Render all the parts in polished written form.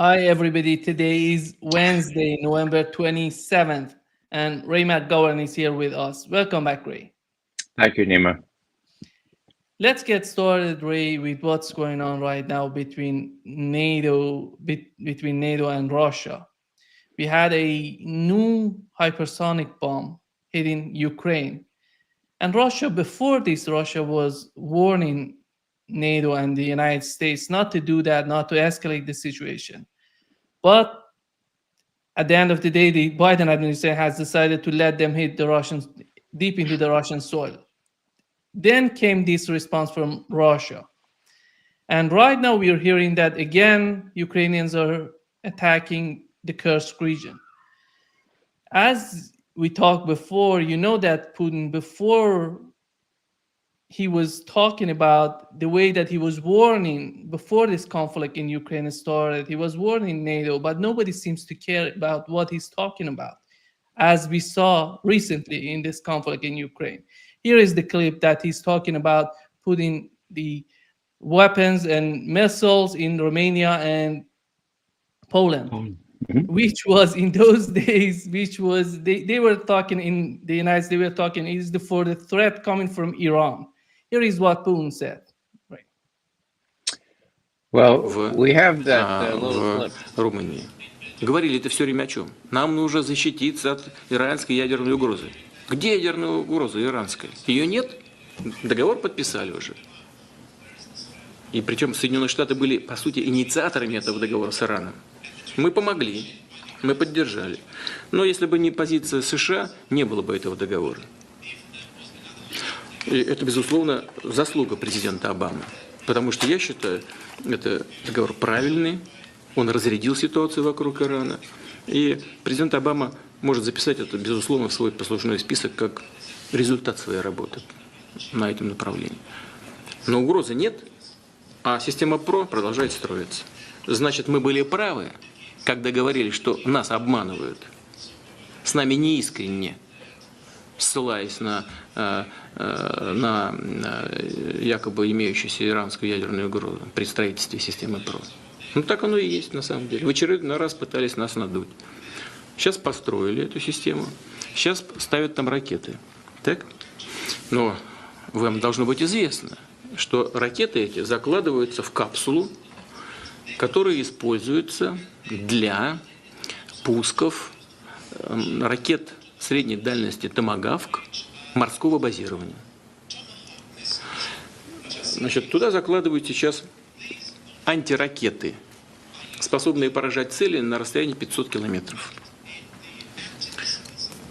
Hi, everybody. Today is Wednesday, November 27th, and Ray McGovern is here with us. Welcome back, Ray. Thank you, Nima. Let's get started, Ray, with what's going on right now between NATO and Russia. We had a new hypersonic bomb hitting Ukraine, and Russia was warning NATO and the United States not to do that, not to escalate the situation. But at the end of the day, the Biden administration has decided to let them hit the Russians deep into the Russian soil. Then came this response from Russia. And right now we are hearing that again, Ukrainians are attacking the Kursk region. As we talked before, you know that Putin, before he was talking about the way that he was warning before this conflict in Ukraine started. He was warning NATO, but nobody seems to care about what he's talking about, as we saw recently in this conflict in Ukraine. Here is the clip that he's talking about putting the weapons and missiles in Romania and Poland, which was in those days, they were talking in the United States, they were talking is for the threat coming from Iran. Here is what Putin said. Right. Well, we have that little clip. Румынии. Говорили это все время о чем? Нам нужно защититься от иранской ядерной угрозы. Где ядерная угроза иранская? Ее нет? Договор подписали уже. И причем Соединенные Штаты были, по сути, инициаторами этого договора с Ираном. Мы помогли, мы поддержали. Но если бы не позиция США, не было бы этого договора. И это, безусловно, заслуга президента Обамы. Потому что я считаю, это договор правильный, он разрядил ситуацию вокруг Ирана. И президент Обама может записать это, безусловно, в свой послужной список как результат своей работы на этом направлении. Но угрозы нет, а система ПРО продолжает строиться. Значит, мы были правы, когда говорили, что нас обманывают. С нами неискренне, ссылаясь на якобы имеющуюся иранскую ядерную угрозу при строительстве системы ПРО. Ну так оно и есть на самом деле. В очередной раз пытались нас надуть. Сейчас построили эту систему, сейчас ставят там ракеты. Так? Но вам должно быть известно, что ракеты эти закладываются в капсулу, которая используется для пусков ракет средней дальности «Томагавк» морского базирования. Значит, туда закладывают сейчас антиракеты, способные поражать цели на расстоянии 500 километров.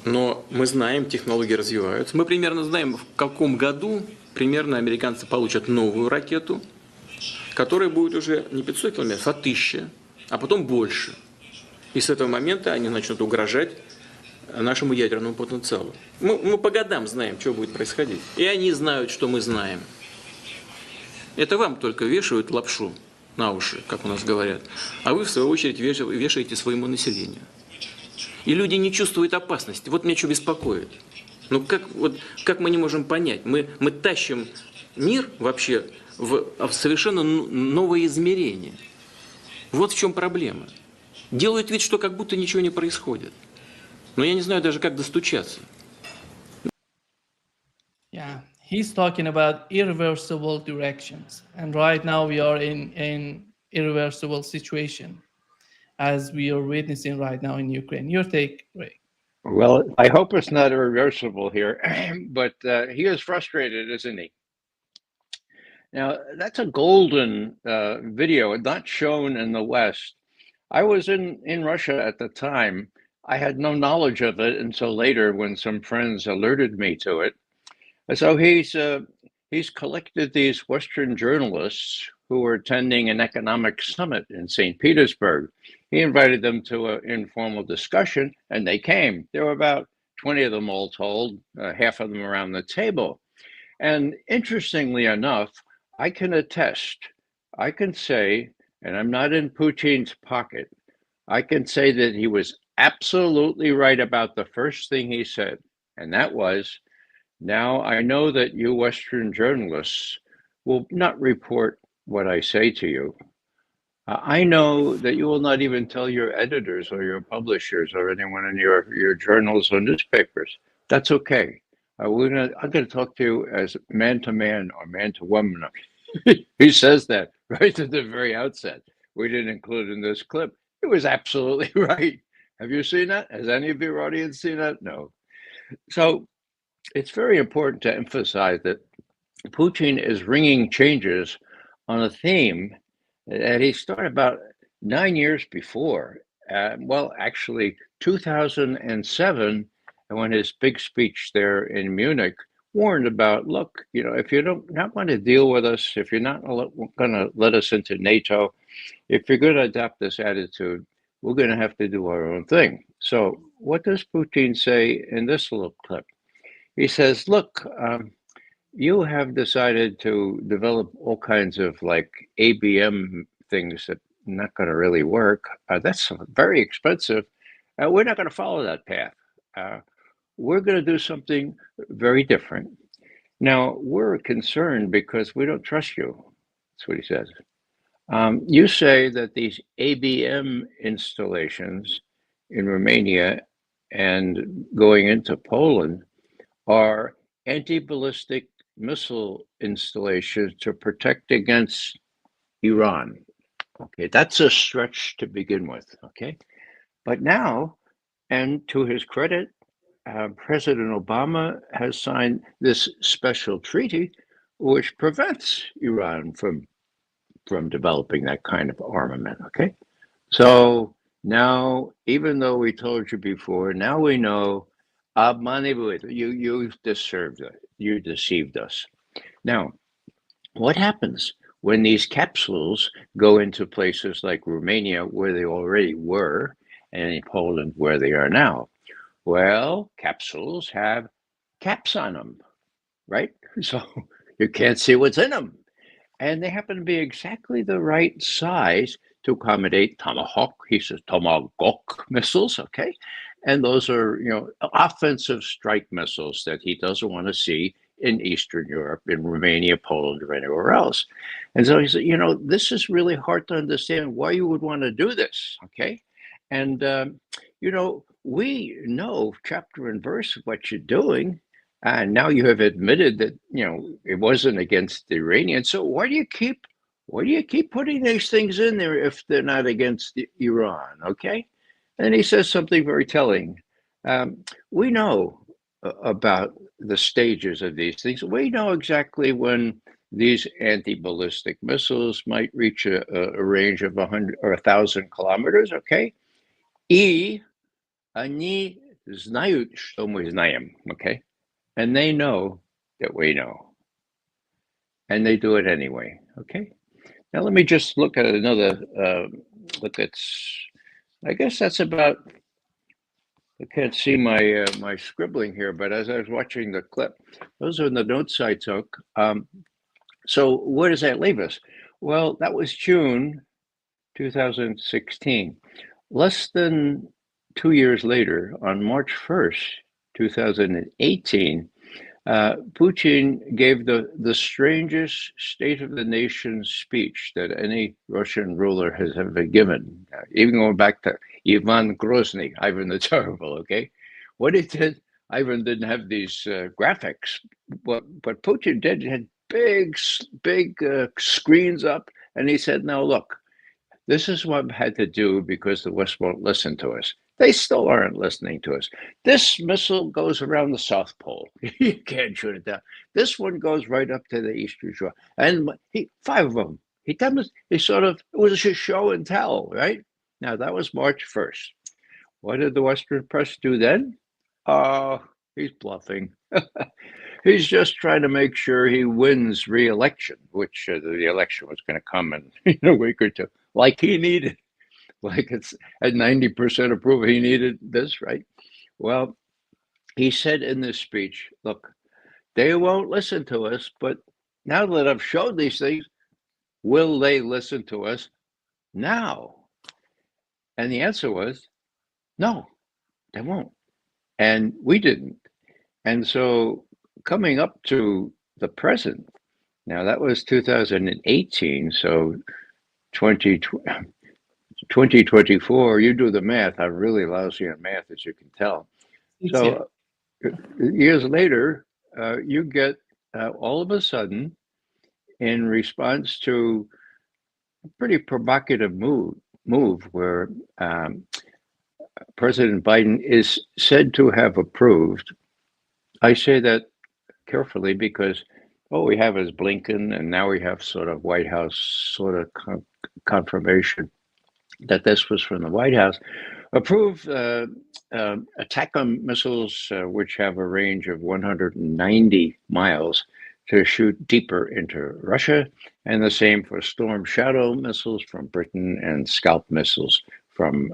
Но мы знаем, технологии развиваются. Мы примерно знаем, в каком году примерно американцы получат новую ракету, которая будет уже не 500 километров, а 1000, а потом больше. И с этого момента они начнут угрожать нашему ядерному потенциалу. Мы по годам знаем, что будет происходить. И они знают, что мы знаем. Это вам только вешают лапшу на уши, как у нас говорят. А вы, в свою очередь, вешаете своему населению. И люди не чувствуют опасности. Вот меня что беспокоит. Ну как мы не можем понять? Мы тащим мир вообще в совершенно новое измерение. Вот в чем проблема. Делают вид, что как будто ничего не происходит. Но я не знаю даже, как достучаться. Yeah, he's talking about irreversible directions. And right now we are in an irreversible situation, as we are witnessing right now in Ukraine. Your take, Ray. Well, I hope it's not irreversible here, but he is frustrated, isn't he? Now, that's a golden video, not shown in the West. I was in Russia at the time. I had no knowledge of it until later when some friends alerted me to it. So he's collected these Western journalists who were attending an economic summit in St. Petersburg. He invited them to an informal discussion, and they came. There were about 20 of them all told, half of them around the table. And interestingly enough, I can attest, I can say, and I'm not in Putin's pocket, I can say that he was absolutely right about the first thing he said, and that was, now I know that you Western journalists will not report what I say to you. I know that you will not even tell your editors or your publishers or anyone in your journals or newspapers. That's okay. I'm gonna talk to you as man to man or man to woman. He says that right at the very outset. We didn't include in this clip. It was absolutely right. Have you seen that? Has any of your audience seen that? No. So it's very important to emphasize that Putin is ringing changes on a theme that he started about 9 years before. Well, actually, 2007, when his big speech there in Munich warned about, look, if you don't not want to deal with us, if you're not going to let us into NATO, if you're going to adopt this attitude, we're going to have to do our own thing. So, what does Putin say in this little clip? He says, look, you have decided to develop all kinds of like ABM things that are not going to really work. That's very expensive. We're not going to follow that path. We're going to do something very different. Now, we're concerned because we don't trust you. That's what he says. You say that these ABM installations in Romania and going into Poland are anti-ballistic missile installations to protect against Iran. Okay, that's a stretch to begin with. Okay, but now, and to his credit, President Obama has signed this special treaty, which prevents Iran from developing that kind of armament. Okay, so now, even though we told you before, now we know. You deceived us. Now, what happens when these capsules go into places like Romania, where they already were, and in Poland, where they are now? Well, capsules have caps on them, right? So you can't see what's in them. And they happen to be exactly the right size to accommodate Tomahawk, he says Tomahawk missiles, okay? And those are, offensive strike missiles that he doesn't want to see in Eastern Europe, in Romania, Poland, or anywhere else. And so he said, this is really hard to understand why you would want to do this, okay? And, we know chapter and verse what you're doing. And now you have admitted that, it wasn't against the Iranians. So why do you keep putting these things in there if they're not against Iran? Okay. And he says something very telling. We know about the stages of these things. We know exactly when these anti-ballistic missiles might reach a range of 100 or 1,000 kilometers. Okay. И они знают, что мы знаем. Okay. And they know that we know. And they do it anyway. Okay. Now let me just look at another look at. I guess that's about. I can't see my my scribbling here, but as I was watching the clip, those are the notes I took. So where does that leave us? Well, that was June 2016. Less than 2 years later, on March 1st, 2018, Putin gave the strangest State of the Nation speech that any Russian ruler has ever given, even going back to Ivan Grozny, Ivan the Terrible, okay? What he did, Ivan didn't have these graphics, but Putin did. He had big screens up, and he said, now look, this is what I had to do because the West won't listen to us. They still aren't listening to us. This missile goes around the South Pole. You can't shoot it down. This one goes right up to the Eastern Shore. And 5 of them. He sort of, it was a show and tell, right? Now, that was March 1st. What did the Western press do then? He's bluffing. He's just trying to make sure he wins re-election, which the election was going to come in a week or two, like he needed. Like it's at 90% approval, he needed this, right? Well, he said in this speech, look, they won't listen to us, but now that I've showed these things, will they listen to us now? And the answer was, no, they won't. And we didn't. And so coming up to the present, now that was 2018, so 2024, you do the math. I'm really lousy on math, as you can tell. It's, yeah. So years later, you get all of a sudden, in response to a pretty provocative move where President Biden is said to have approved. I say that carefully because what we have is Blinken, and now we have sort of White House sort of confirmation that this was from the White House. Approved ATACMS missiles, which have a range of 190 miles to shoot deeper into Russia, and the same for Storm Shadow missiles from Britain and Scalp missiles from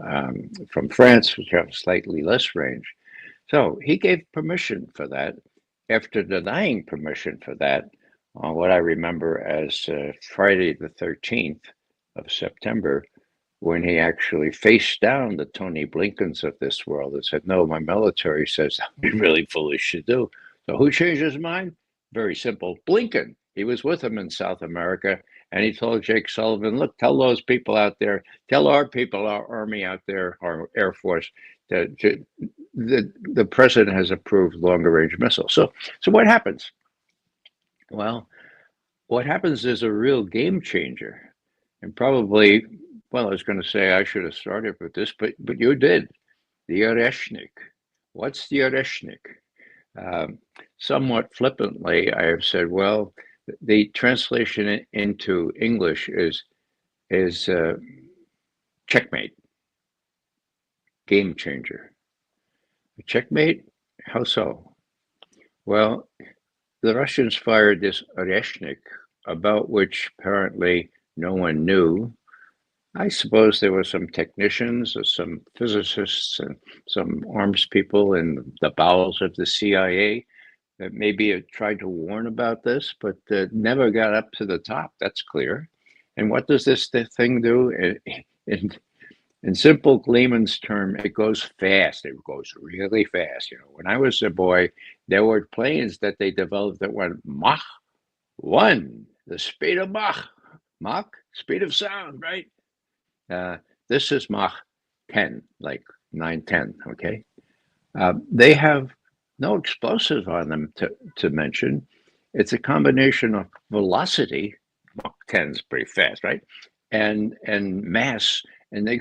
France, which have slightly less range. So he gave permission for that after denying permission for that on what I remember as Friday the 13th of September, when he actually faced down the Tony Blinkens of this world and said, no, my military says that would be really foolish to do. So who changed his mind? Very simple, Blinken. He was with him in South America, and he told Jake Sullivan, look, tell those people out there, tell our people, our army out there, our Air Force, that the president has approved longer range missiles. So what happens? Well, what happens is a real game changer. And probably, well, I was going to say I should have started with this, but you did. The Oreshnik. What's the Oreshnik? Somewhat flippantly, I have said, well, the translation into English is checkmate, game changer. Checkmate? How so? Well, the Russians fired this Oreshnik, about which apparently no one knew. I suppose there were some technicians or some physicists and some arms people in the bowels of the CIA that maybe had tried to warn about this, but never got up to the top. That's clear. And what does this thing do? In simple layman's term, it goes fast. It goes really fast. You know, when I was a boy, there were planes that they developed that went Mach 1, the speed of Mach. Mach, speed of sound, right? This is Mach 10, like 910, okay? They have no explosives on them to mention. It's a combination of velocity, Mach 10 is pretty fast, right? And mass, and they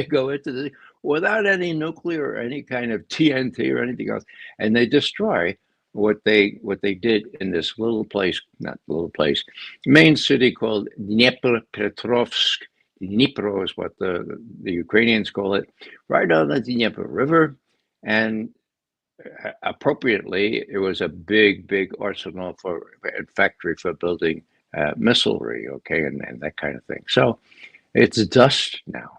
go into the, without any nuclear or any kind of TNT or anything else, and they destroy what they did in this little place, not little place, main city called Dnipropetrovsk. Dnipro is what the Ukrainians call it, right on the Dnieper River. And appropriately, it was a big arsenal and factory for building missilery, okay, and that kind of thing. So it's dust now.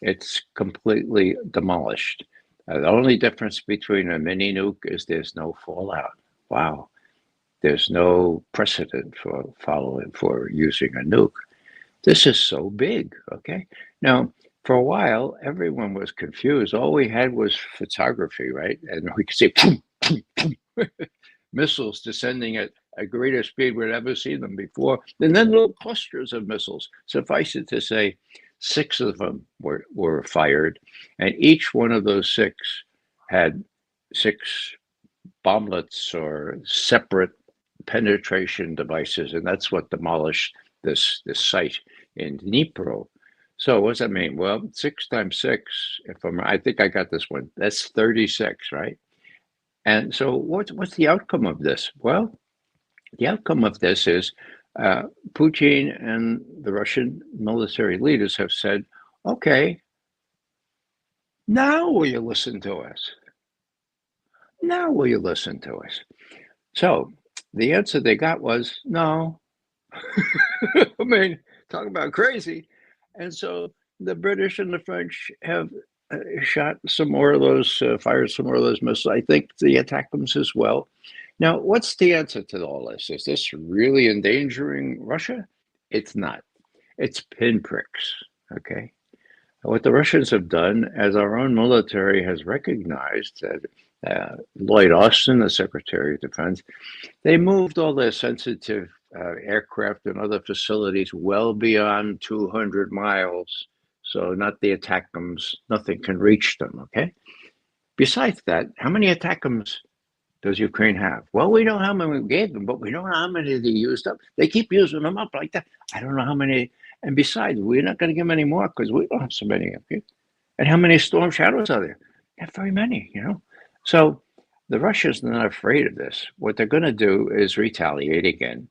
It's completely demolished. The only difference between a mini nuke is there's no fallout. Wow. There's no precedent for using a nuke. This is so big, okay? Now, for a while, everyone was confused. All we had was photography, right? And we could see missiles descending at a greater speed we'd ever seen them before. And then little clusters of missiles. Suffice it to say, 6 of them were fired. And each one of those 6 had 6 bomblets or separate penetration devices. And that's what demolished this site in Dnipro. So what does that mean? Well, 6 times 6, I think I got this one, that's 36, right? And so what's the outcome of this? Well, the outcome of this is Putin and the Russian military leaders have said, okay, now will you listen to us? Now will you listen to us? So the answer they got was no. I mean, talk about crazy. And so the British and the French have shot some more of those, fired some more of those missiles. I think the ATACMS as well. Now, what's the answer to all this? Is this really endangering Russia? It's not. It's pinpricks, okay? What the Russians have done, as our own military has recognized, Lloyd Austin, the Secretary of Defense, they moved all their sensitive aircraft and other facilities well beyond 200 miles. So not the ATACMS, nothing can reach them, okay? Besides that, how many ATACMS does Ukraine have? Well, we know how many we gave them, but we don't know how many they used up. They keep using them up like that. I don't know how many. And besides, we're not going to give them any more because we don't have so many, okay? And how many Storm Shadows are there? Not very many, you know? So the Russians are not afraid of this. What they're going to do is retaliate again.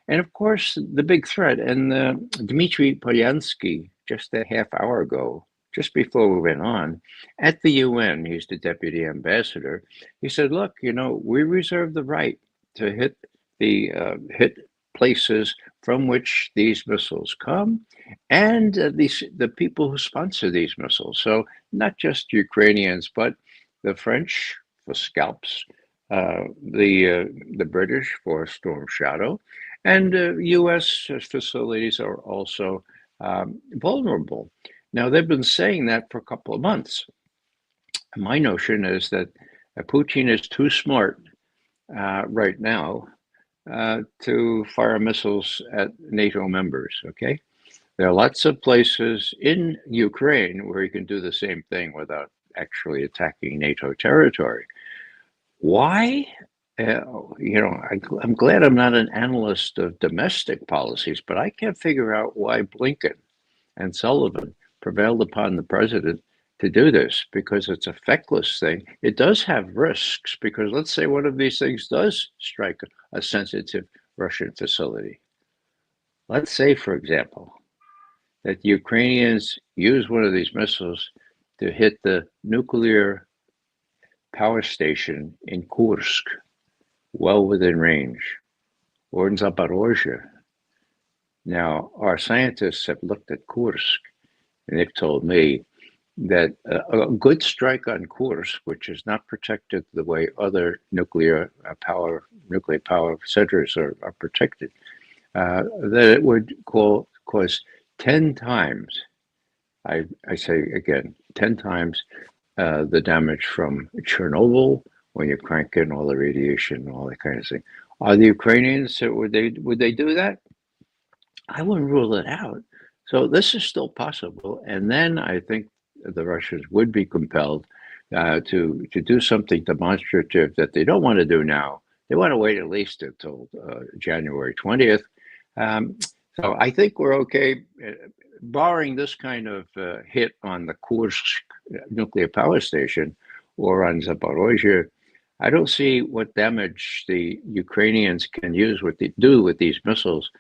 And of course, the big threat, and Dmitry Polyansky, just a half hour ago, just before we went on, at the UN, he's the deputy ambassador, he said, look, you know, we reserve the right to hit hit places from which these missiles come, and the people who sponsor these missiles. So not just Ukrainians, but the French for scalps, the British for Storm Shadow, and U.S. facilities are also vulnerable. Now, they've been saying that for a couple of months. My notion is that Putin is too smart right now to fire missiles at NATO members, okay? There are lots of places in Ukraine where you can do the same thing without actually attacking NATO territory. Why? You know, I'm glad I'm not an analyst of domestic policies, but I can't figure out why Blinken and Sullivan prevailed upon the president to do this, because it's a feckless thing. It does have risks, because let's say one of these things does strike a sensitive Russian facility. Let's say, for example, that the Ukrainians use one of these missiles to hit the nuclear power station in Kursk, well within range, or in Zaporozhye. Now, our scientists have looked at Kursk, and they've told me that a good strike on Kursk, which is not protected the way other nuclear power centers are protected, that it would cause 10 times, I say again, 10 times the damage from Chernobyl, when you crank in all the radiation and all that kind of thing. Are the Ukrainians, would they do that? I wouldn't rule it out. So this is still possible. And then I think the Russians would be compelled to do something demonstrative that they don't want to do now. They want to wait at least until January 20th. So I think we're okay, barring this kind of hit on the Kursk nuclear power station or on Zaporozhye. I don't see what damage the Ukrainians can do with these missiles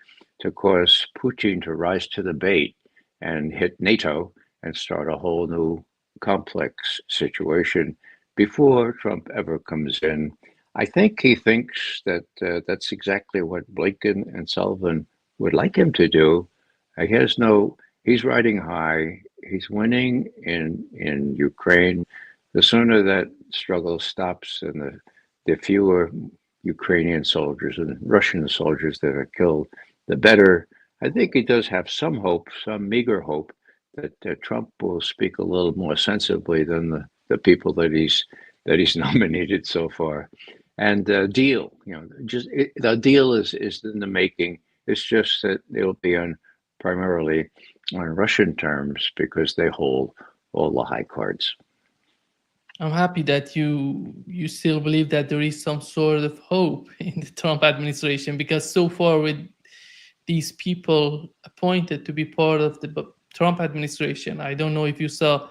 to cause Putin to rise to the bait and hit NATO and start a whole new complex situation before Trump ever comes in. I think he thinks that that's exactly what Blinken and Sullivan would like him to do. He's riding high. He's winning in Ukraine. The sooner that struggle stops and the fewer Ukrainian soldiers and Russian soldiers that are killed, the better. I think he does have some hope, some meager hope, that Trump will speak a little more sensibly than the people that he's nominated so far. And deal, the deal is in the making. It's just that it'll be primarily on Russian terms, because they hold all the high cards. I'm happy that you still believe that there is some sort of hope in the Trump administration, because so far with these people appointed to be part of the Trump administration, I don't know if you saw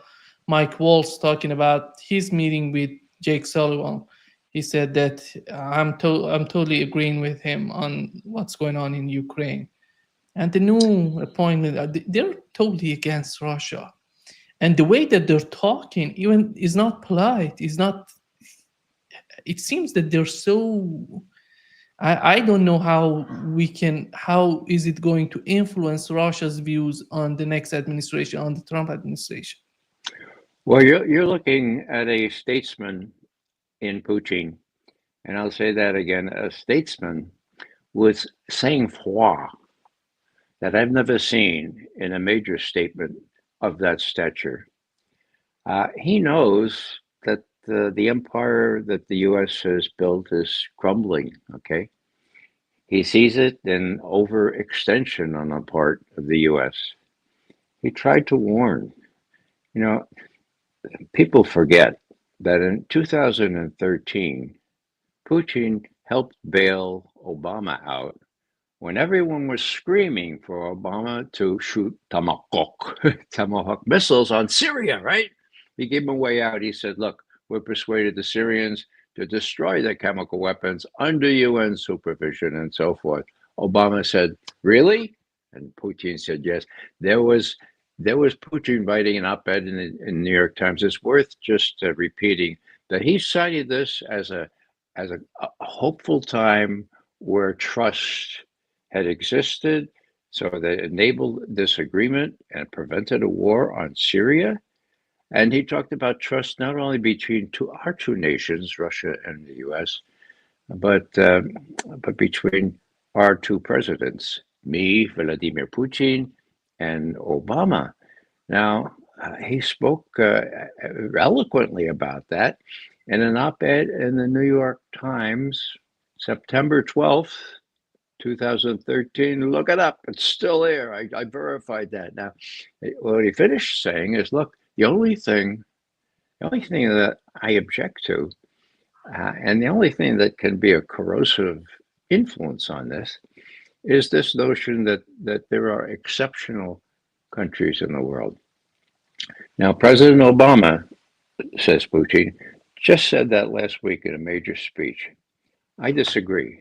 Mike Waltz talking about his meeting with Jake Sullivan. He said that I'm totally agreeing with him on what's going on in Ukraine. And the new appointment, they're totally against Russia. And the way that they're talking even is not polite. It seems that they're so, I don't know how is it going to influence Russia's views on the next administration, on the Trump administration? Well, you're looking at a statesman in Putin, and I'll say that again, a statesman with sang-froid that I've never seen in a major statement of that stature. He knows that the empire that the U.S. has built is crumbling, okay? He sees it in overextension on the part of the U.S. He tried to warn. You know, people forget that in 2013, Putin helped bail Obama out when everyone was screaming for Obama to shoot Tomahawk missiles on Syria, right? He gave him a way out. He said, look, we're persuaded the Syrians to destroy their chemical weapons under UN supervision and so forth. Obama said, really? And Putin said, yes. There was Putin writing an op-ed in the New York Times. It's worth just repeating that he cited this as a hopeful time where trust had existed, so that enabled this agreement and prevented a war on Syria. And he talked about trust not only between our two nations, Russia and the U.S., but between our two presidents, me, Vladimir Putin, and Obama. Now, he spoke eloquently about that in an op-ed in the New York Times, September 12th, 2013. Look it up. It's still there. I verified that. Now, what he finished saying is, look, the only thing that I object to, and the only thing that can be a corrosive influence on this, is this notion that there are exceptional countries in the world. Now, President Obama, says Putin, just said that last week in a major speech. I disagree.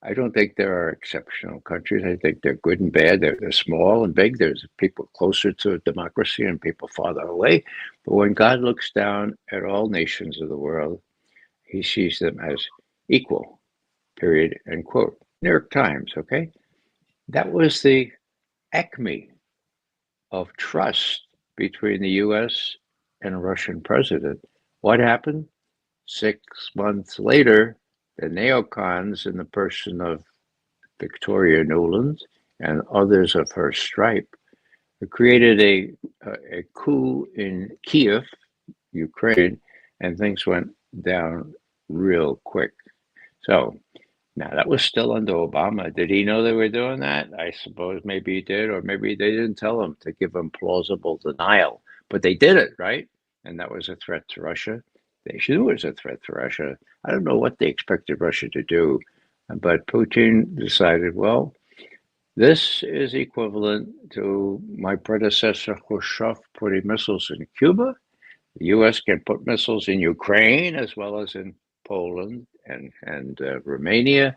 I don't think there are exceptional countries. I think they're good and bad. They're small and big. There's people closer to democracy and people farther away. But when God looks down at all nations of the world, he sees them as equal, period, end quote. New York Times, okay? That was the acme of trust between the US and a Russian president. What happened? 6 months later, the neocons, in the person of Victoria Nuland and others of her stripe, created a coup in Kiev, Ukraine, and things went down real quick. So now that was still under Obama. Did he know they were doing that? I suppose maybe he did, or maybe they didn't tell him to give him plausible denial. But they did it, right? And that was a threat to Russia. They knew it was a threat to Russia. I don't know what they expected Russia to do, but Putin decided, well, this is equivalent to my predecessor Khrushchev putting missiles in Cuba. The U.S. can put missiles in Ukraine as well as in Poland and Romania.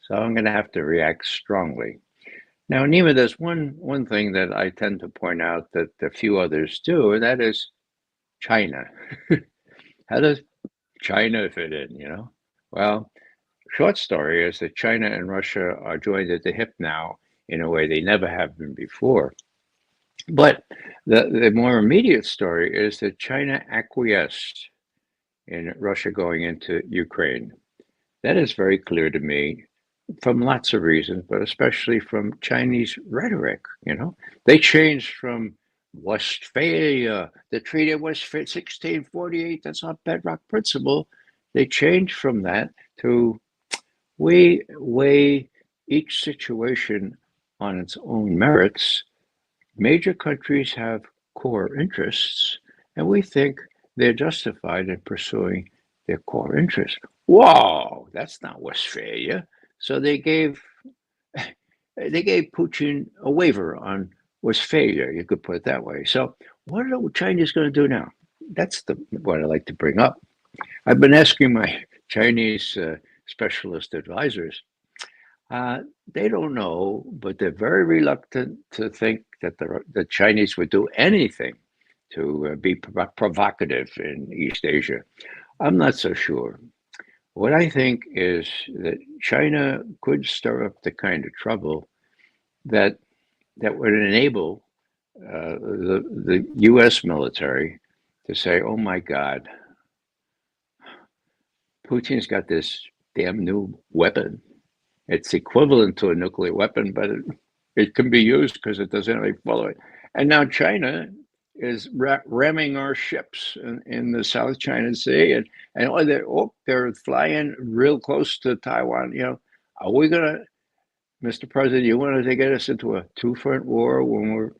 So I'm going to have to react strongly. Now, Nima, there's one thing that I tend to point out that a few others do, and that is China. How does China fit in, you know? Well, short story is that China and Russia are joined at the hip now in a way they never have been before. But the more immediate story is that China acquiesced in Russia going into Ukraine. That is very clear to me from lots of reasons, but especially from Chinese rhetoric, you know? They changed from Westphalia, the Treaty of Westphalia, 1648, that's our bedrock principle. They changed from that to we weigh each situation on its own merits. Major countries have core interests, and we think they're justified in pursuing their core interests. Whoa, that's not Westphalia. So they gave Putin a waiver on Westphalia, you could put it that way. So what are the Chinese going to do now? That's what I like to bring up. I've been asking my Chinese specialist advisors. They don't know, but they're very reluctant to think that the Chinese would do anything to be provocative in East Asia. I'm not so sure. What I think is that China could stir up the kind of trouble that would enable the U.S. military to say, "Oh my God, Putin's got this damn new weapon. It's equivalent to a nuclear weapon, but it can be used because it doesn't really follow it." And now China is ramming our ships in the South China Sea, and they're flying real close to Taiwan. You know, are we gonna Mr. President, you wanted to get us into a two-front war when we're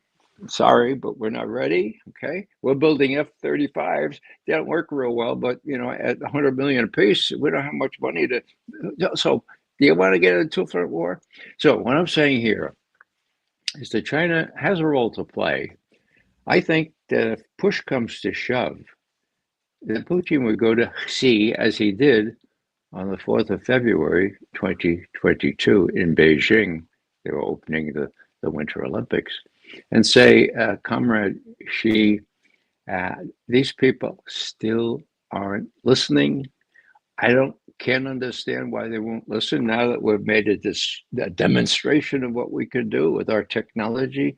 sorry, but we're not ready. Okay, we're building F-35s. They don't work real well, but at 100 million apiece, we don't have much money to. So, do you want to get into a two-front war? So, what I'm saying here is that China has a role to play. I think that if push comes to shove, that Putin would go to Xi as he did on the 4th of February, 2022 in Beijing. They were opening the Winter Olympics, and say, Comrade Xi, these people still aren't listening. I can't understand why they won't listen now that we've made a demonstration of what we can do with our technology.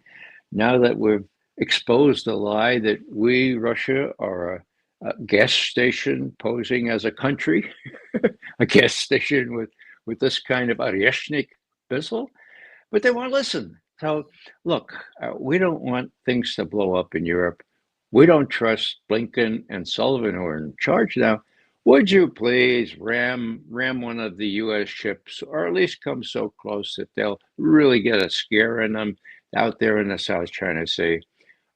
Now that we've exposed the lie that we, Russia, are a gas station posing as a country, a gas station with this kind of Oreshnik missile, but they won't listen. So, look, we don't want things to blow up in Europe. We don't trust Blinken and Sullivan, who are in charge now. Would you please ram one of the U.S. ships, or at least come so close that they'll really get a scare in them out there in the South China Sea?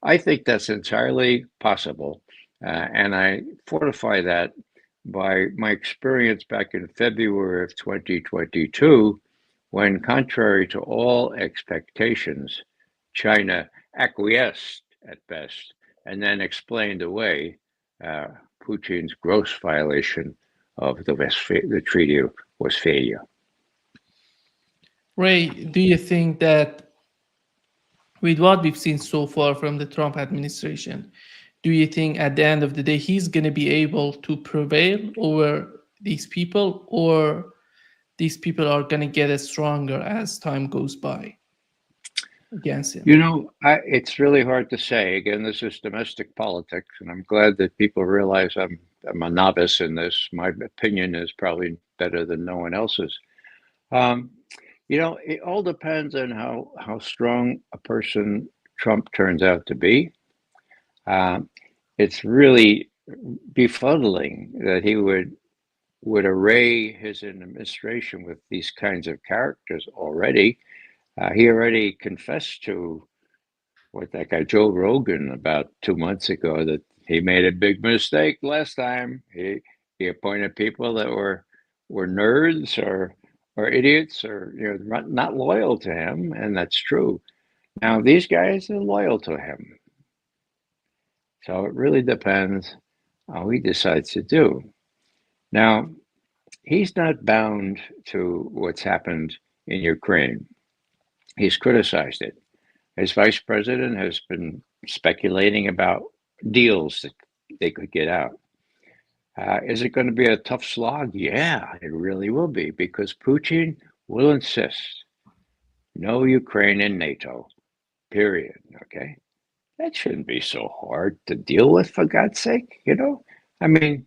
I think that's entirely possible. And I fortify that by my experience back in February of 2022, when, contrary to all expectations, China acquiesced at best and then explained away Putin's gross violation of the Treaty of Westphalia. Ray, do you think that with what we've seen so far from the Trump administration, do you think at the end of the day he's going to be able to prevail over these people, or these people are going to get stronger as time goes by against him? It's really hard to say. Again, this is domestic politics, and I'm glad that people realize I'm a novice in this. My opinion is probably better than no one else's. It all depends on how strong a person Trump turns out to be. It's really befuddling that he would array his administration with these kinds of characters already. He already confessed to that guy Joe Rogan about 2 months ago that he made a big mistake last time. He appointed people that were nerds or idiots or not loyal to him, and that's true. Now these guys are loyal to him, so it really depends how he decides to do. Now he's not bound to what's happened in Ukraine. He's criticized it. His vice president has been speculating about deals that they could get out. Is it going to be a tough slog? Yeah, it really will be, because Putin will insist no Ukraine in NATO, period. Okay? That shouldn't be so hard to deal with, for God's sake. I mean,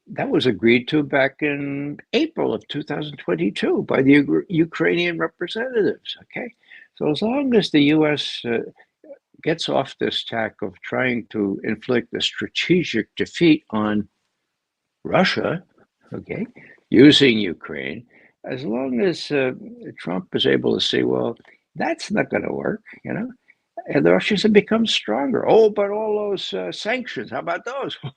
that was agreed to back in April of 2022 by the Ukrainian representatives. Okay? So as long as the U.S. Gets off this tack of trying to inflict a strategic defeat on Russia, okay, using Ukraine, as long as Trump is able to say, well, that's not going to work, and the Russians have become stronger. Oh, but all those sanctions, how about those? Oh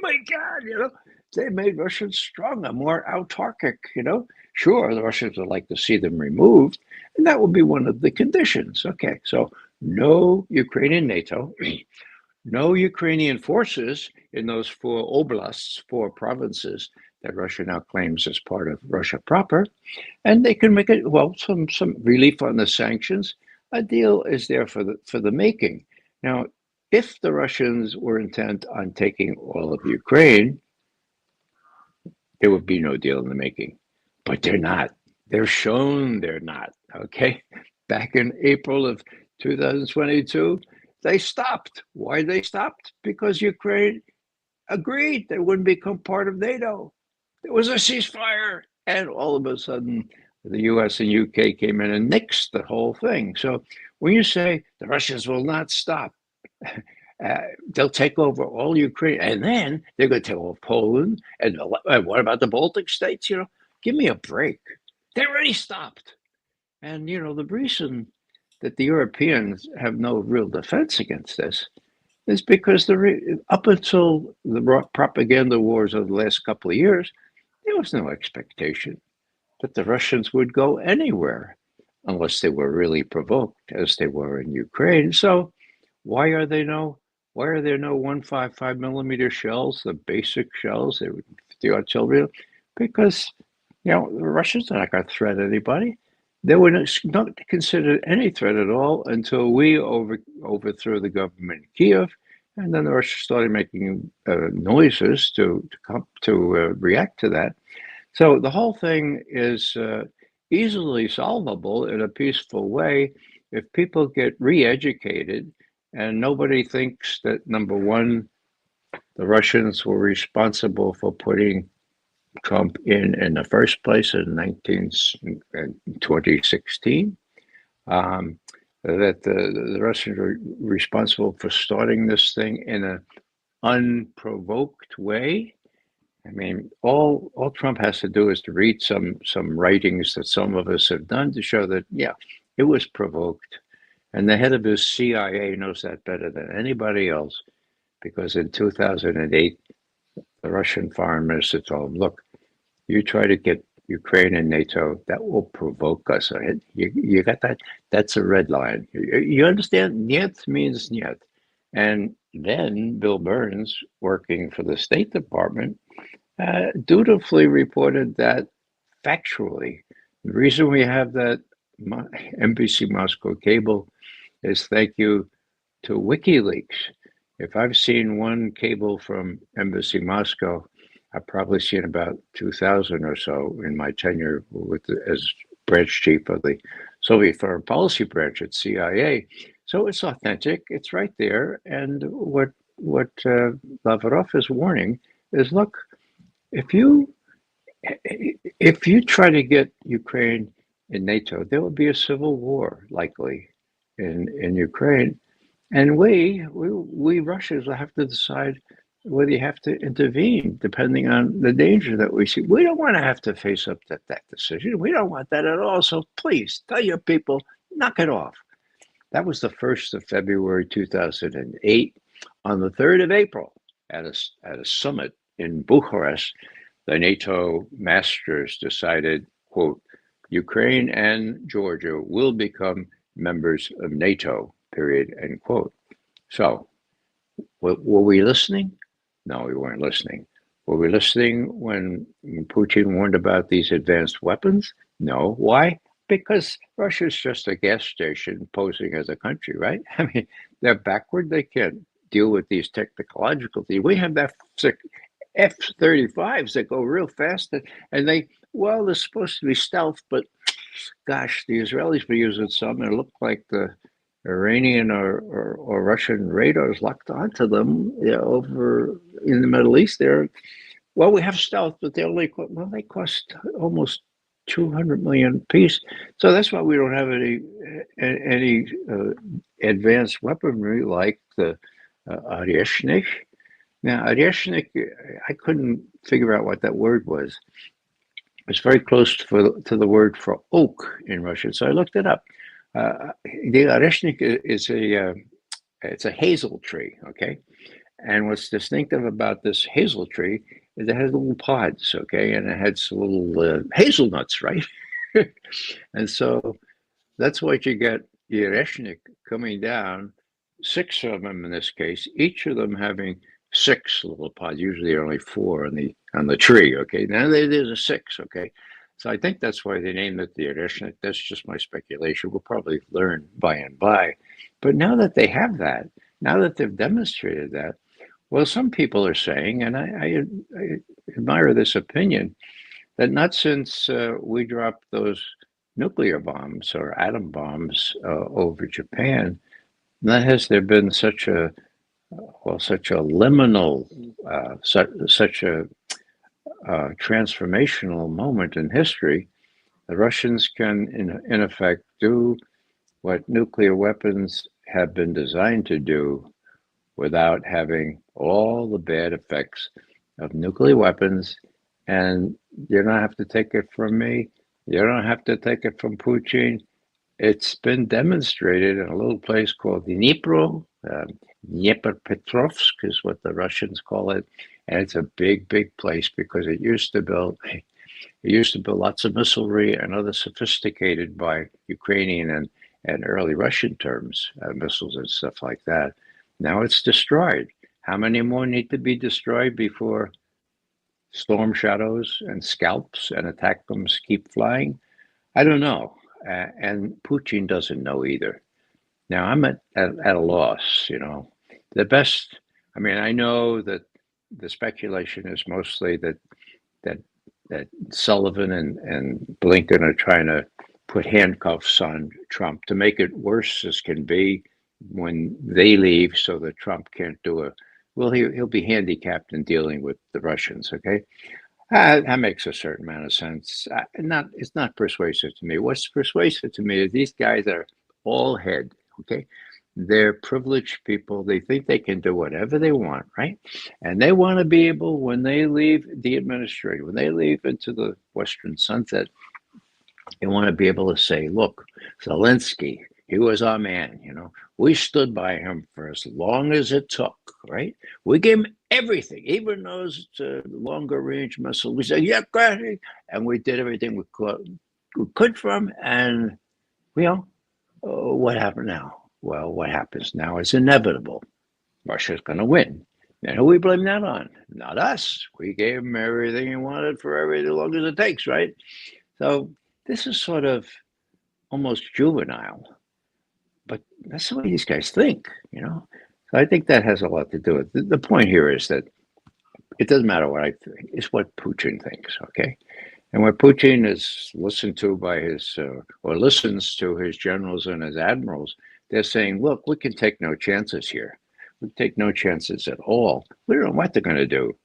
my God, they made Russians stronger, more autarkic, Sure, the Russians would like to see them removed, and that would be one of the conditions. Okay, so no Ukrainian NATO, no Ukrainian forces in those 4 oblasts, 4 provinces that Russia now claims as part of Russia proper, and they can make it, some relief on the sanctions. A deal is there for the making. Now, if the Russians were intent on taking all of Ukraine, there would be no deal in the making. But they're not. They're shown they're not. Okay? Back in April of 2022, they stopped. Why they stopped? Because Ukraine agreed they wouldn't become part of NATO. There was a ceasefire, and all of a sudden, the US and UK came in and nixed the whole thing. So when you say the Russians will not stop, they'll take over all Ukraine, and then they're going to take over Poland. And what about the Baltic states? Give me a break. They already stopped. And, the reason that the Europeans have no real defense against this is because up until the propaganda wars of the last couple of years, there was no expectation that the Russians would go anywhere unless they were really provoked, as they were in Ukraine. So why are there no 155 millimeter shells, the basic shells, the artillery? Because the Russians are not going to threaten anybody. They were not considered any threat at all until we overthrew the government in Kiev, and then the Russians started making noises to react to that. So the whole thing is easily solvable in a peaceful way if people get re-educated and nobody thinks that, number one, the Russians were responsible for putting Trump in the first place in 2016, that the Russians were responsible for starting this thing in an unprovoked way. I mean, all Trump has to do is to read some writings that some of us have done to show that, yeah, it was provoked. And the head of his CIA knows that better than anybody else, because in 2008, the Russian foreign minister told him, look, you try to get Ukraine and NATO, that will provoke us. You got that? That's a red line. You understand? Niet means niet. And then Bill Burns, working for the State Department, dutifully reported that factually. The reason we have that NBC Moscow cable is thank you to WikiLeaks. If I've seen one cable from Embassy Moscow, I've probably seen about 2,000 or so in my tenure as branch chief of the Soviet Foreign Policy Branch at CIA. So it's authentic. It's right there. And what Lavrov is warning is, look, if you try to get Ukraine in NATO, there will be a civil war likely in Ukraine, and we Russians will have to decide whether you have to intervene depending on the danger that we see. We don't want to have to face up to that decision. We don't want that at all. So please tell your people, knock it off. That was the 1st of February 2008. On the 3rd of April, at a summit in Bucharest, the NATO masters decided, quote, Ukraine and Georgia will become members of NATO, period, end quote. So, were we listening? No, we weren't listening. Were we listening when Putin warned about these advanced weapons? No. Why? Because Russia's just a gas station posing as a country, right? I mean, they're backward. They can't deal with these technological things. We have that F-35s that go real fast, and they're supposed to be stealth, but gosh, the Israelis were using some, and it looked like the Iranian or Russian radars locked onto them over in the Middle East there. Well, we have stealth, but they cost almost 200 million apiece. So that's why we don't have any advanced weaponry like the Oreshnik. Now, Oreshnik, I couldn't figure out what that word was. It's very close to the word for oak in Russian, so I looked it up. The Oreshnik is it's a hazel tree, okay? And what's distinctive about this hazel tree is it has little pods, okay? And it has little hazelnuts, right? And so that's what you get the Oreshnik coming down, 6 of them in this case, each of them having 6 little pods. Usually there are only 4 on the tree, okay? Now there's a 6, okay? So I think that's why they named it the Oreshnik. That's just my speculation. We'll probably learn by and by. But now that they have that, now that they've demonstrated that, well, some people are saying, and I admire this opinion, that not since we dropped those nuclear bombs or atom bombs over Japan, not has there been such a liminal, such a transformational moment in history. The Russians can, in effect, do what nuclear weapons have been designed to do without having all the bad effects of nuclear weapons. And you don't have to take it from me. You don't have to take it from Putin. It's been demonstrated in a little place called Dnipro. Dnipropetrovsk is what the Russians call it, and it's a big, big place because it used to build lots of missilery and other sophisticated by Ukrainian and early Russian terms, missiles and stuff like that. Now it's destroyed. How many more need to be destroyed before storm shadows and scalps and attack bombs keep flying? I don't know. And Putin doesn't know either. Now I'm at a loss, The best, I mean, I know that the speculation is mostly that that Sullivan and Blinken are trying to put handcuffs on Trump to make it worse as can be when they leave, so that Trump can't do a. Well, he'll be handicapped in dealing with the Russians. Okay, that makes a certain amount of sense. It's not persuasive to me. What's persuasive to me is these guys are all head. Okay, they're privileged people. They think they can do whatever they want, right? And they want to be able, when they leave the administration, when they leave into the Western sunset, they want to be able to say, look, Zelensky, he was our man, We stood by him for as long as it took, right? We gave him everything, even those longer range missiles. We said, yeah, go ahead. And we did everything we could for him. And, what happened now? Well, what happens now is inevitable. Russia's going to win. And who we blame that on? Not us. We gave him everything he wanted for as long as it takes, right? So this is sort of almost juvenile, but that's the way these guys think, So I think that has a lot to do with it. The point here is that it doesn't matter what I think; it's what Putin thinks, okay? And what Putin is listened to by his, or listens to his generals and his admirals, they're saying, look, we can take no chances here. We take no chances at all. We don't know what they're going to do.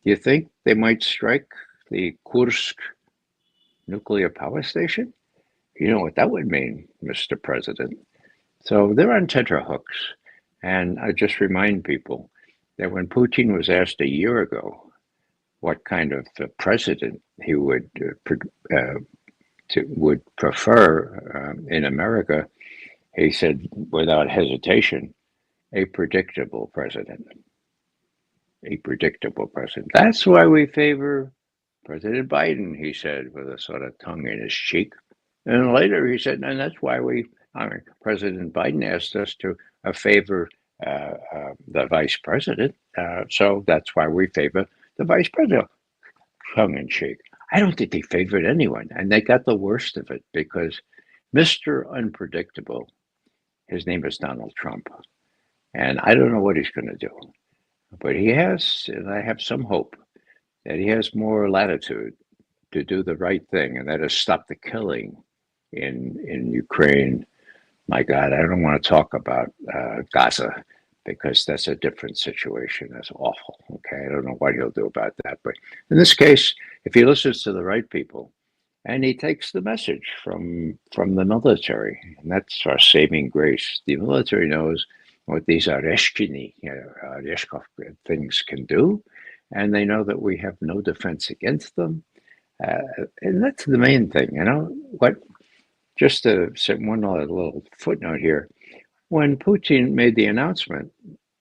Do you think they might strike the Kursk nuclear power station? You know what that would mean, Mr. President. So they're on tenterhooks. And I just remind people that when Putin was asked a year ago what kind of president he would prefer in America, he said without hesitation, a predictable president. A predictable president. That's why we favor President Biden, he said with a sort of tongue in his cheek. And later he said, and that's why President Biden asked us to favor the vice president. So that's why we favor the vice president. Tongue in cheek. I don't think they favored anyone. And they got the worst of it because Mr. Unpredictable, his name is Donald Trump. And I don't know what he's going to do. But he has, and I have some hope that he has more latitude to do the right thing, and that is stop the killing in Ukraine. My God, I don't want to talk about Gaza because that's a different situation. That's awful. Okay, I don't know what he'll do about that. But in this case, if he listens to the right people and he takes the message from the military, and that's our saving grace. The military knows what these Oreshnik things can do, and they know that we have no defense against them. And that's the main thing, What? Just to set one other little footnote here, when Putin made the announcement,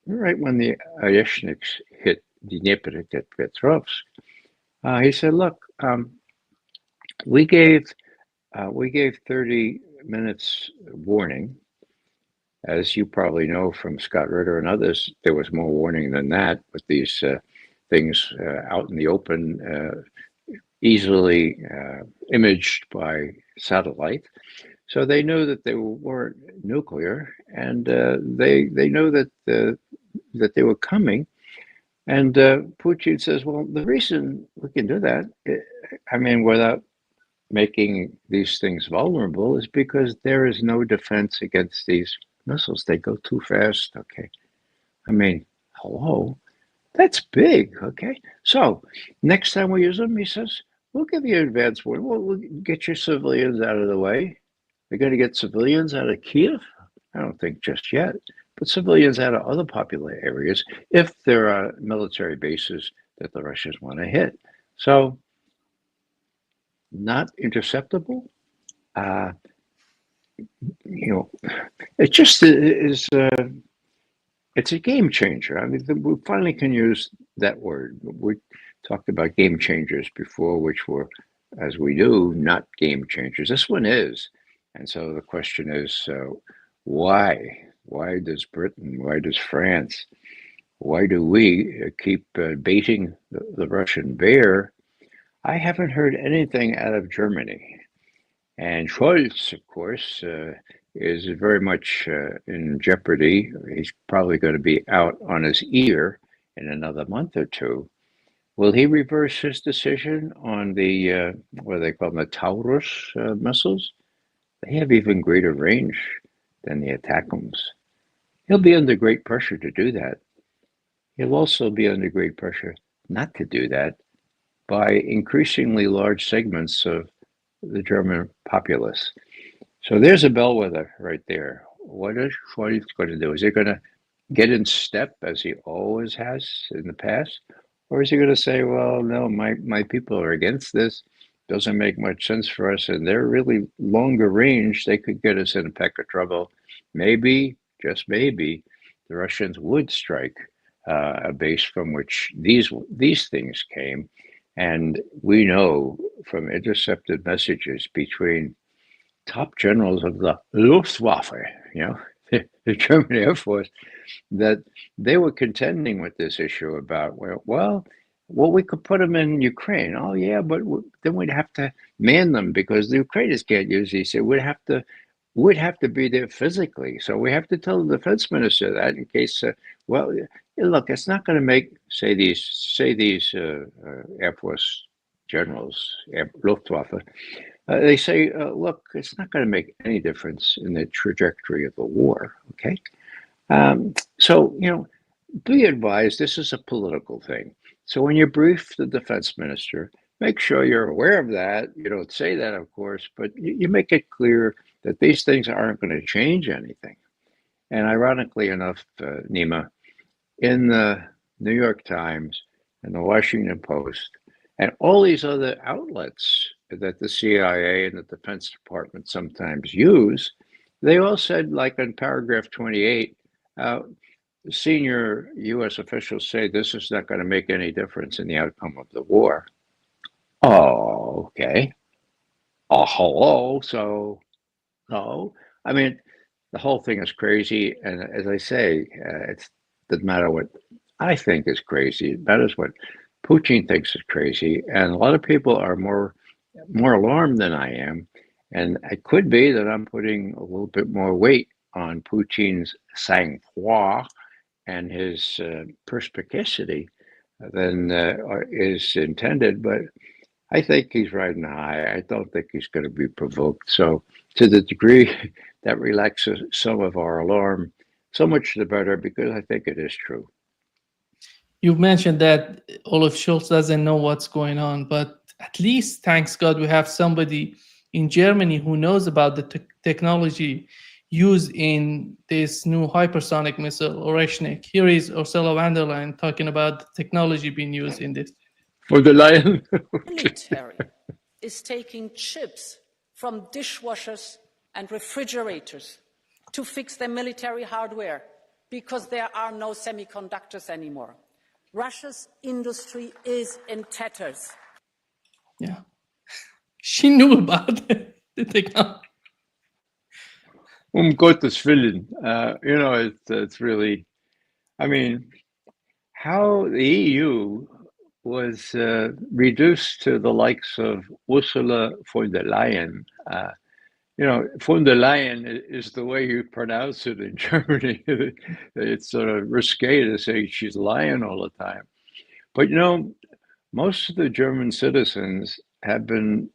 right when the Oreshniks hit Dnipropetrovsk, he said, "Look, we gave 30 minutes warning. As you probably know from Scott Ritter and others, there was more warning than that with these things out in the open, easily imaged by satellite. So they knew that they weren't nuclear, and they know that they were coming. And Putin says, well, the reason we can do that, without making these things vulnerable, is because there is no defense against these missiles. They go too fast. Okay. Hello. That's big. Okay. So next time we use them, he says, we'll give you advance warning. We'll get your civilians out of the way. They're going to get civilians out of Kiev? I don't think just yet. But civilians out of other popular areas if there are military bases that the Russians want to hit. So, not interceptable. you know, it just is. It's a game changer. I mean, we finally can use that word. We talked about game changers before, which were, as we do, not game changers. This one is. And so the question is, why? Why does Britain, why does France, why do we keep baiting the Russian bear? I haven't heard anything out of Germany. And Scholz, of course, is very much in jeopardy. He's probably going to be out on his ear in another month or two. Will he reverse his decision on the, what do they call them, the Taurus missiles? They have even greater range than the ATACMS. He'll be under great pressure to do that. He'll also be under great pressure not to do that by increasingly large segments of the German populace. So there's a bellwether right there. What is Scholz going to do? Is he going to get in step as he always has in the past? Or is he going to say, well, no, my people are against this. Doesn't make much sense for us. And they're really longer range. They could get us in a peck of trouble. Maybe, just maybe, the Russians would strike a base from which these things came. And we know from intercepted messages between top generals of the Luftwaffe, the German Air Force, that they were contending with this issue about, well, we could put them in Ukraine. Oh, yeah, but then we'd have to man them because the Ukrainians can't use these. So we'd have to be there physically. So we have to tell the defense minister that in case, well, look, it's not going to make, say these Air Force generals, Luftwaffe, they say, look, it's not going to make any difference in the trajectory of the war, okay? So, be advised, this is a political thing. So when you brief the defense minister, make sure you're aware of that. You don't say that, of course, but you make it clear that these things aren't going to change anything. And ironically enough, Nima, in the New York Times and the Washington Post and all these other outlets that the CIA and the Defense Department sometimes use, they all said, like in paragraph 28, senior U.S. officials say this is not going to make any difference in the outcome of the war. Oh, okay. Oh, hello. So, no. I mean, the whole thing is crazy. And as I say, it doesn't matter what I think is crazy. It matters what Putin thinks is crazy. And a lot of people are more alarmed than I am. And it could be that I'm putting a little bit more weight on Putin's sang-froid and his perspicacity than is intended. But I think he's riding high. I don't think he's going to be provoked. So to the degree that relaxes some of our alarm, so much the better, because I think it is true. You've mentioned that Olaf Scholz doesn't know what's going on, but at least, thanks God, we have somebody in Germany who knows about the technology used in this new hypersonic missile, Oreshnik. Here is Ursula von der Leyen talking about the technology being used in this. For the Lion. Military is taking chips from dishwashers and refrigerators to fix their military hardware because there are no semiconductors anymore. Russia's industry is in tatters. Yeah. She knew about the technology. Gottes Willen. It's really, I mean, how the EU was reduced to the likes of Ursula von der Leyen. Von der Leyen is the way you pronounce it in Germany. It's sort of risque to say she's lying all the time. But, most of the German citizens have been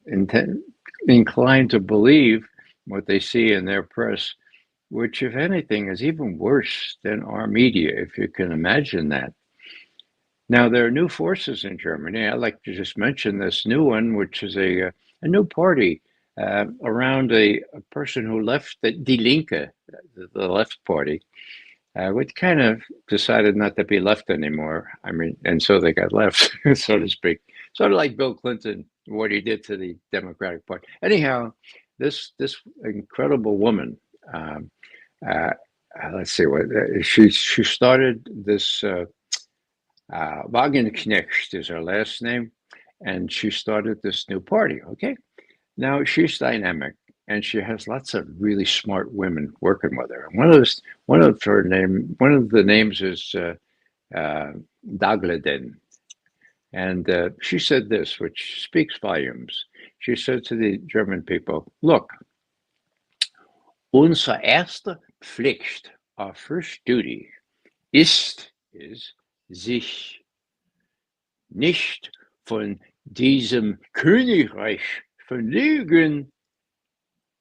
inclined to believe what they see in their press, which, if anything, is even worse than our media, if you can imagine that. Now, there are new forces in Germany. I'd like to just mention this new one, which is a new party around a person who left Die Linke, the left party, which kind of decided not to be left anymore. I mean, and so they got left, so to speak. Sort of like Bill Clinton, what he did to the Democratic Party. Anyhow, this incredible woman. Let's see what she started this. Wagenknecht is her last name, and she started this new party. Okay, now she's dynamic, and she has lots of really smart women working with her. And one of the names is Dagleden, and she said this, which speaks volumes. She said to the German people, "Look, unser erster Pflicht, our first duty, is sich nicht von diesem Königreich verlegen,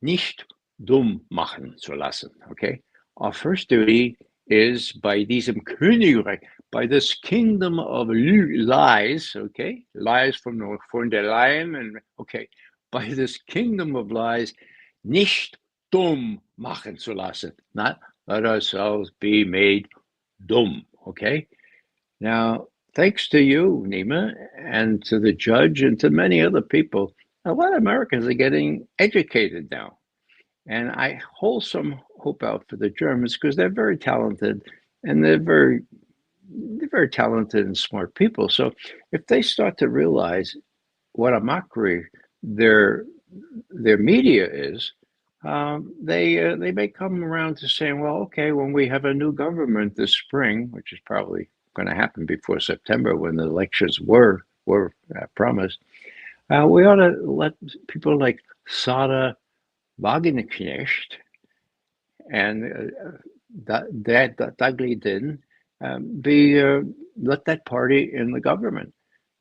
nicht dumm machen zu lassen." Okay, our first duty is by diesem Königreich, by this kingdom of lies. Okay, lies from der Leyen, and okay, by this kingdom of lies, nicht dumm machen zu lassen, not let ourselves be made dumb. Okay, now thanks to you, Nima, and to the judge, and to many other people, a lot of Americans are getting educated now. And I hold some hope out for the Germans, because they're very talented, and they're very talented and smart people. So if they start to realize what a mockery their media is, they may come around to saying, well, okay, when we have a new government this spring, which is probably going to happen before September, when the elections were promised, we ought to let people like Sada Wagenknecht and Dagliden let that party in the government.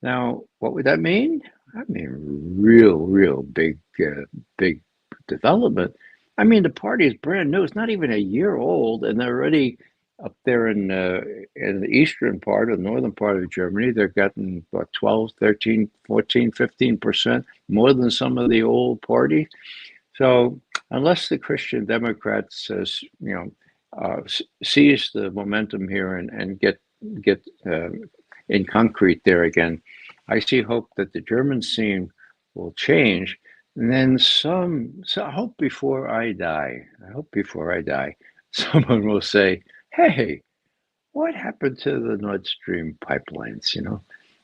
Now, what would that mean? I mean, real big development. I mean, the party is brand new. It's not even a year old, and they're already up there in the eastern part or northern part of Germany. They're getting, what, 12, 13, 14, 15% more than some of the old parties. So unless the Christian Democrats, seize the momentum here and get in concrete there again, I see hope that the German scene will change. And then so I hope before I die, someone will say, hey, what happened to the Nord Stream pipelines?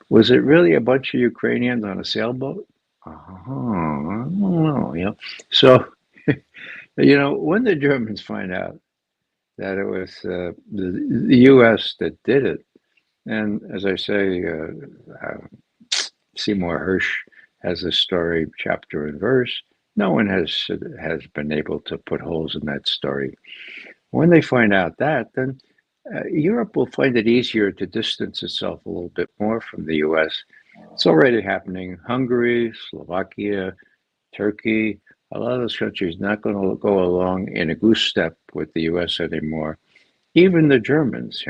Was it really a bunch of Ukrainians on a sailboat? I don't know. So, when the Germans find out that it was the U.S. that did it, and as I say, Seymour Hersh has a story, chapter and verse. No one has been able to put holes in that story. When they find out that, then Europe will find it easier to distance itself a little bit more from the U.S. It's already happening. Hungary, Slovakia, Turkey, a lot of those countries not going to go along in a goose step with the U.S. anymore. Even the Germans,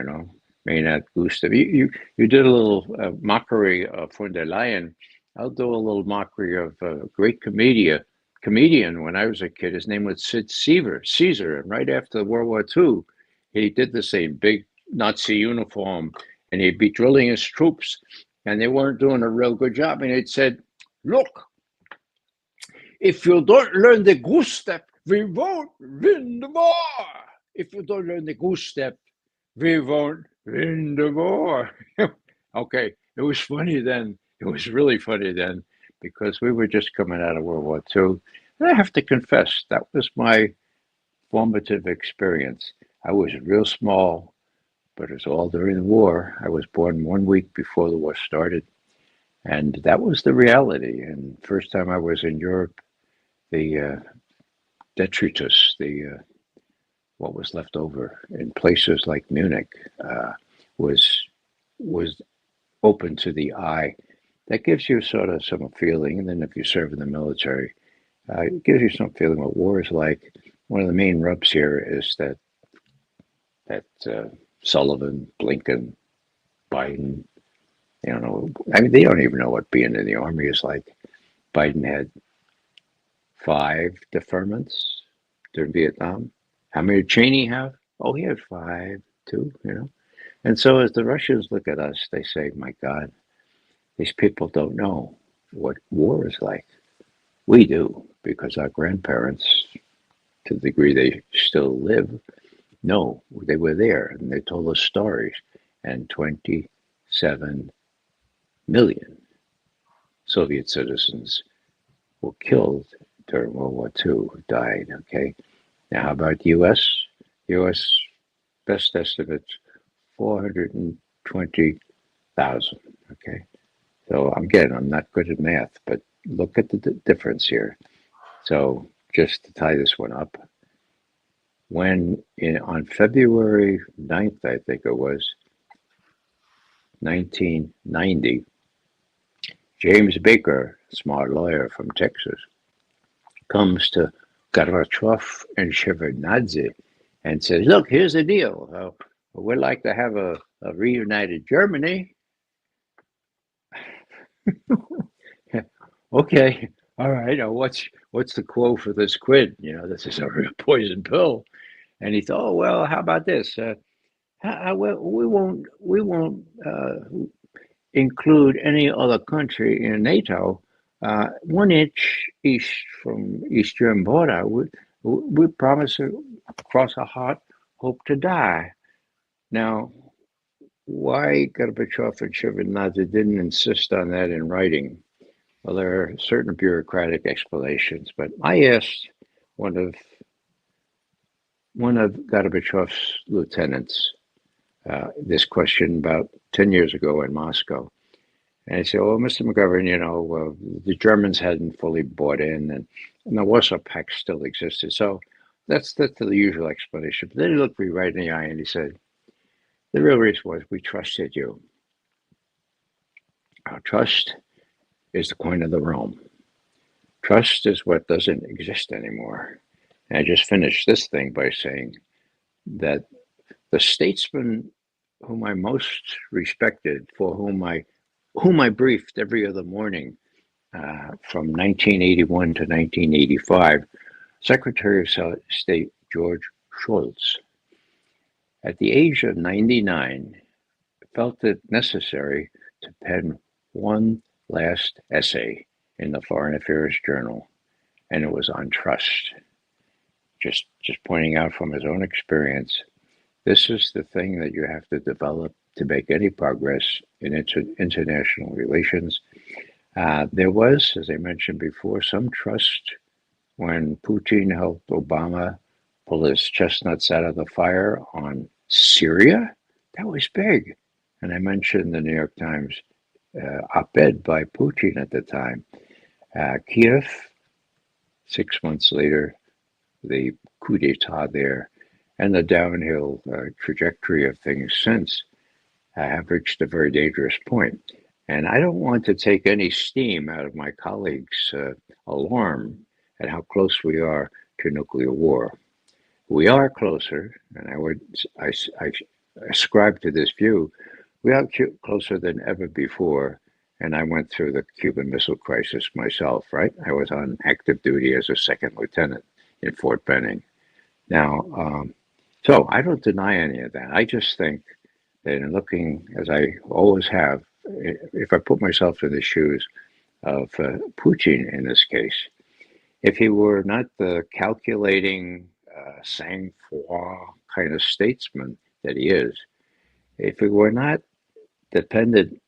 may not goose step. You did a little mockery of von der Leyen. I'll do a little mockery of a great comedian when I was a kid. His name was Sid Caesar, and right after World War II, he did the same big Nazi uniform, and he'd be drilling his troops, and they weren't doing a real good job. And he'd said, look, if you don't learn the goose step, we won't win the war. If you don't learn the goose step, we won't win the war. Okay, it was funny then. It was really funny then, because we were just coming out of World War II. And I have to confess, that was my formative experience. I was real small, but it was all during the war. I was born 1 week before the war started. And that was the reality. And first time I was in Europe, the detritus, what was left over in places like Munich, was open to the eye. That gives you sort of some feeling. And then if you serve in the military, it gives you some feeling what war is like. One of the main rubs here is that Sullivan, Blinken, Biden, they don't even know what being in the army is like. Biden had 5 deferments during Vietnam. How many did Cheney have? Oh, he had 5 too, And so as the Russians look at us, they say, my God, these people don't know what war is like. We do. because our grandparents, to the degree they still live, no, they were there and they told us stories. And 27 million Soviet citizens were killed during World War II, died. Okay. Now, how about the U.S.? U.S. best estimate 420,000. Okay. So again, I'm not good at math, but look at the difference here. So just to tie this one up, when on February 9th, I think it was, 1990, James Baker, smart lawyer from Texas, comes to Gorbachev and Shevardnadze and says, look, here's the deal. We'd like to have a reunited Germany. Okay, all right. What's the quo for this quid? This is a real poison pill. And he thought, oh well, how about this? We won't include any other country in NATO 1 inch east from East German border. We promise to cross our heart, hope to die. Now, why Gorbachev and Shevardnadze didn't insist on that in writing? Well, there are certain bureaucratic explanations, but I asked one of Gorbachev's lieutenants this question about 10 years ago in Moscow. And I said, well, Mr. McGovern, the Germans hadn't fully bought in and the Warsaw Pact still existed. So that's the usual explanation. But then he looked me right in the eye and he said, the real reason was we trusted you. Our trust is the coin of the realm. Trust is what doesn't exist anymore. And I just finished this thing by saying that the statesman whom I most respected, for whom I briefed every other morning from 1981 to 1985, Secretary of State George Shultz, at the age of 99, felt it necessary to pen one last essay in the Foreign Affairs Journal, and it was on trust. Just pointing out from his own experience, this is the thing that you have to develop to make any progress in international relations. There was, as I mentioned before, some trust when Putin helped Obama pull his chestnuts out of the fire on Syria. That was big. And I mentioned the New York Times op-ed by Putin at the time. Kiev, 6 months later, the coup d'etat there, and the downhill trajectory of things since have reached a very dangerous point. And I don't want to take any steam out of my colleagues' alarm at how close we are to nuclear war. We are closer, and I ascribe to this view, we are closer than ever before. And I went through the Cuban Missile Crisis myself, right? I was on active duty as a second lieutenant in Fort Benning. Now, so I don't deny any of that. I just think that in looking, as I always have, if I put myself in the shoes of Putin in this case, if he were not the calculating, sang-froid kind of statesman that he is, if he were not dependent,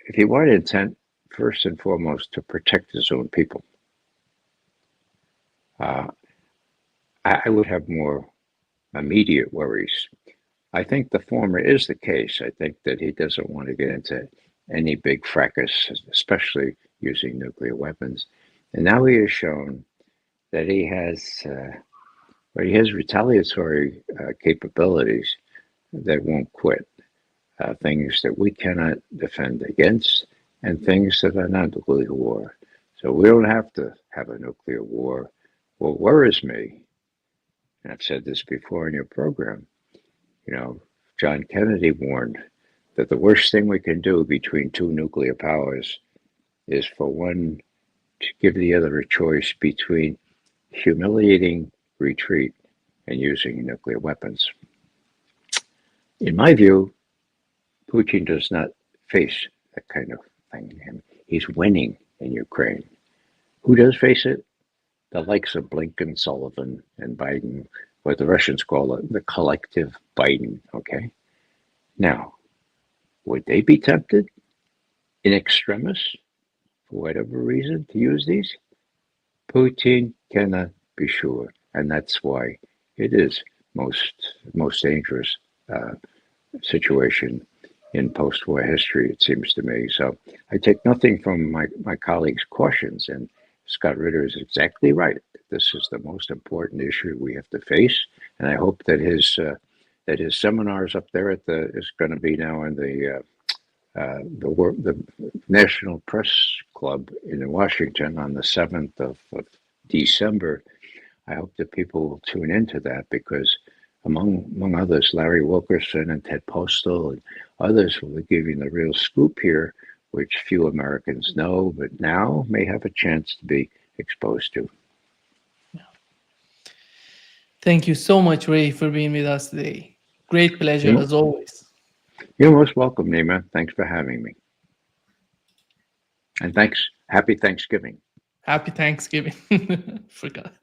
if he weren't intent first and foremost to protect his own people, I would have more immediate worries. I think the former is the case. I think that he doesn't want to get into any big fracas, especially using nuclear weapons. And now he has shown that he has retaliatory capabilities that won't quit. Things that we cannot defend against, and things that are not nuclear war. So we don't have to have a nuclear war. What worries me, and I've said this before in your program, John Kennedy warned that the worst thing we can do between two nuclear powers is for one to give the other a choice between humiliating retreat and using nuclear weapons. In my view, Putin does not face that kind of thing. He's winning in Ukraine. Who does face it? the likes of Blinken, Sullivan, and Biden, what the Russians call it, the collective Biden, okay? Now, would they be tempted in extremis, for whatever reason, to use these? Putin cannot be sure, and that's why it is most dangerous situation in post-war history, it seems to me. So I take nothing from my colleagues' cautions, and Scott Ritter is exactly right. This is the most important issue we have to face, and I hope that his seminars up there at the is going to be now in the National Press Club in Washington on the 7th of December. I hope that people will tune into that, because among others, Larry Wilkerson and Ted Postal and others will be giving the real scoop here, which few Americans know, but now may have a chance to be exposed to. Thank you so much, Ray, for being with us today. Great pleasure, as always. You're most welcome, Nima. Thanks for having me. And thanks. Happy Thanksgiving. Happy Thanksgiving. Forgot.